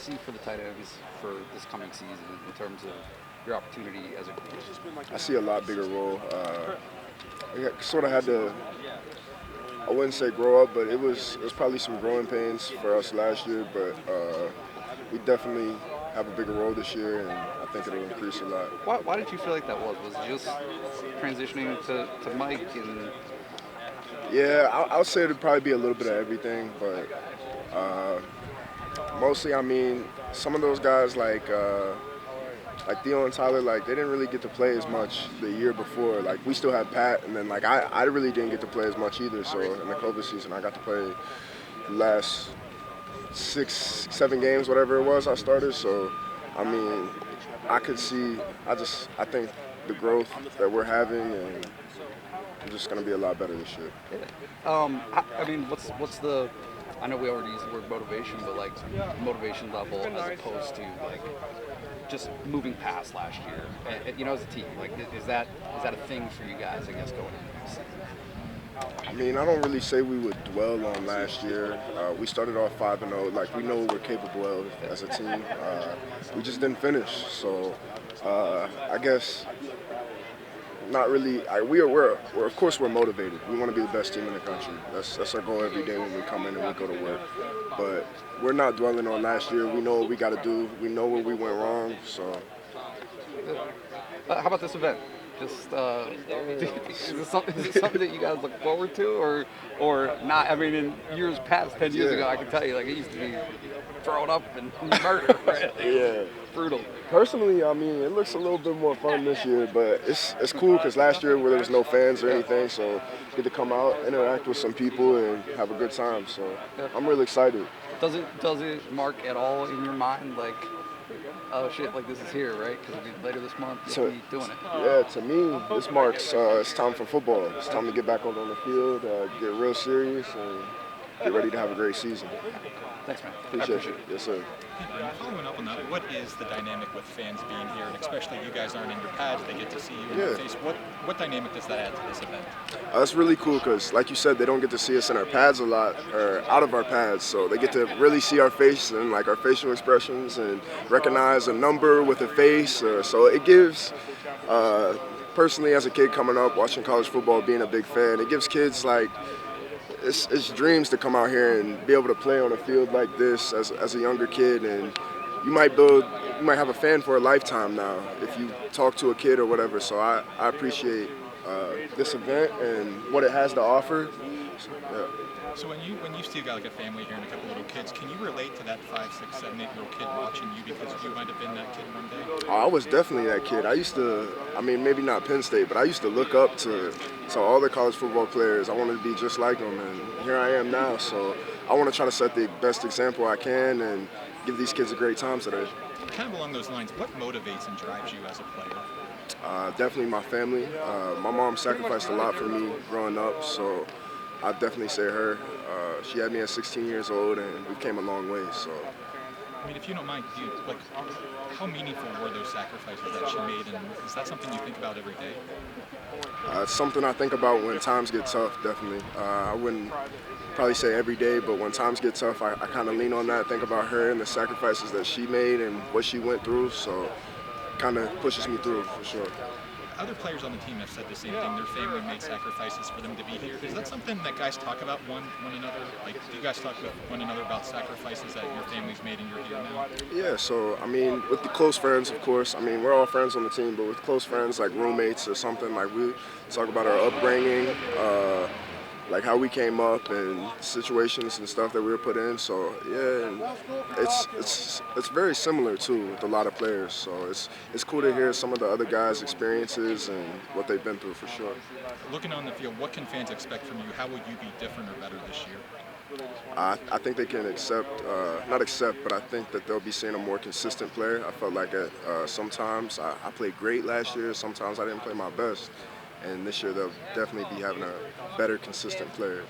see for the tight ends for this coming season in terms of your opportunity as a group? I see a lot bigger role. Sort of had to, I wouldn't say grow up, but it was probably some growing pains for us last year. But we definitely have a bigger role this year, and I think it'll increase a lot. Why did you feel like that was? Was it just transitioning to Mike and Yeah, I'll say it'd probably be a little bit of everything, but mostly, I mean, some of those guys like Theo and Tyler, like they didn't really get to play as much the year before. Like we still had Pat, and then like I really didn't get to play as much either. So in the COVID season, I got to play the last 6, 7 games, whatever it was I started. So I mean, I could see. I think the growth that we're having, and it's just gonna be a lot better this year. I mean, what's the? I know we already used the word motivation, but like motivation level as opposed to like just moving past last year. You know, as a team, like is that a thing for you guys? I guess going into this season. I mean, I don't really say we would dwell on last year. We started off 5-0. Like we know what we're capable of as a team. We just didn't finish. So I guess not really. We're of course we're motivated. We want to be the best team in the country. That's our goal every day when we come in and we go to work. But we're not dwelling on last year. We know what we got to do. We know where we went wrong. So. How about this event? Just is it something that you guys look forward to, or not? I mean, in years past, 10 years ago, I can tell you, like it used to be thrown up and murder. Right? Yeah. Brutal. Personally, I mean, it looks a little bit more fun this year, but it's cool because last year there was no fans or anything, so get to come out, interact with some people, and have a good time. So I'm really excited. Does it mark at all in your mind, like, oh shit, like this is here, right? Because later this month you'll be doing it. Yeah, to me, this marks it's time for football. It's time to get back on the field, get real serious, and get ready to have a great season. Thanks, man. Appreciate it. Yes, sir. Following up on that, what is the dynamic with fans being here, and especially you guys aren't in your pads, they get to see you in your face. What dynamic does that add to this event? That's really cool because, like you said, they don't get to see us in our pads a lot, or out of our pads, so they get to really see our face and like our facial expressions and recognize a number with a face. So it gives, personally as a kid coming up, watching college football, being a big fan, it gives kids like, it's dreams to come out here and be able to play on a field like this as a younger kid, and you might have a fan for a lifetime now if you talk to a kid or whatever. So I appreciate this event and what it has to offer. Yeah. So when you still got like a family here and a couple little kids, can you relate to that 5, 6, 7, 8-year-old kid watching you because you might have been that kid one day? Oh, I was definitely that kid. I used to, I mean, maybe not Penn State, but I used to look up to all the college football players. I wanted to be just like them, and here I am now. So I want to try to set the best example I can and give these kids a great time today. Kind of along those lines, what motivates and drives you as a player? Definitely my family. My mom sacrificed a lot for me growing up, so I'd definitely say her. She had me at 16 years old, and we came a long way. So, I mean, if you don't mind, how meaningful were those sacrifices that she made, and is that something you think about every day? It's something I think about when times get tough, definitely. I wouldn't probably say every day, but when times get tough, I kind of lean on that, think about her and the sacrifices that she made and what she went through, so kind of pushes me through for sure. Other players on the team have said the same thing. Their family made sacrifices for them to be here. Is that something that guys talk about one another? Like, do you guys talk with one another about sacrifices that your family's made and you're here now? Yeah, so, I mean, with the close friends, of course. I mean, we're all friends on the team, but with close friends, like roommates or something, like we talk about our upbringing, like how we came up and situations and stuff that we were put in. So yeah, and it's very similar too with a lot of players. So it's cool to hear some of the other guys' experiences and what they've been through for sure. Looking on the field, what can fans expect from you? How will you be different or better this year? I think they can not accept, but I think that they'll be seeing a more consistent player. I felt like sometimes I played great last year, sometimes I didn't play my best. And this year they'll definitely be having a better, consistent player.